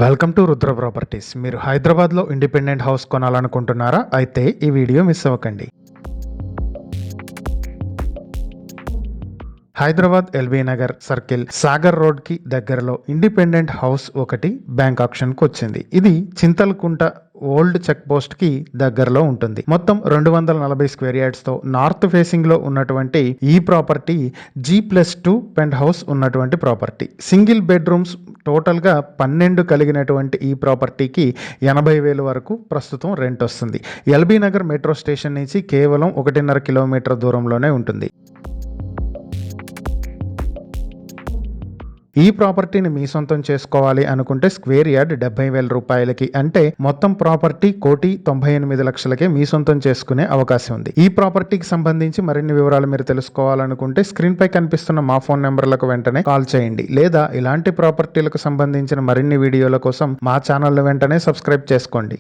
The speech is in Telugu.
Welcome to Rudra properties. మీరు హైదరాబాద్లో ఇండిపెండెంట్ హౌస్ కొనాలనుకుంటున్నారా? అయితే ఈ వీడియో మిస్ అవ్వకండి. Hyderabad LB Nagar circle Sagar road కి దగ్గరలో ఇండిపెండెంట్ హౌస్ ఒకటి బ్యాంక్ ఆప్షన్ కు వచ్చింది. ఇది చింతల్కుంట ఓల్డ్ చెక్ పోస్ట్ కి దగ్గరలో ఉంటుంది. మొత్తం 240 స్క్వేర్ యార్డ్స్ తో నార్త్ ఫేసింగ్ లో ఉన్నటువంటి ఈ ప్రాపర్టీ G+2 పెంట్ హౌస్ ఉన్నటువంటి ప్రాపర్టీ. సింగిల్ బెడ్రూమ్స్ టోటల్ గా 12 కలిగినటువంటి ఈ ప్రాపర్టీకి 80,000 వరకు ప్రస్తుతం రెంట్ వస్తుంది. ఎల్బీ నగర్ మెట్రో స్టేషన్ నుంచి కేవలం 1.5 కిలోమీటర్ దూరంలోనే ఉంటుంది. ఈ ప్రాపర్టీని మీ సొంతం చేసుకోవాలి అనుకుంటే స్క్వేర్ యార్డ్ 70,000 రూపాయలకి, అంటే మొత్తం ప్రాపర్టీ 1,98,00,000కే మీ సొంతం చేసుకునే అవకాశం ఉంది. ఈ ప్రాపర్టీకి సంబంధించి మరిన్ని వివరాలు మీరు తెలుసుకోవాలనుకుంటే స్క్రీన్ పై కనిపిస్తున్న మా ఫోన్ నెంబర్లకు వెంటనే కాల్ చేయండి, లేదా ఇలాంటి ప్రాపర్టీలకు సంబంధించిన మరిన్ని వీడియోల కోసం మా ఛానల్ వెంటనే సబ్స్క్రైబ్ చేసుకోండి.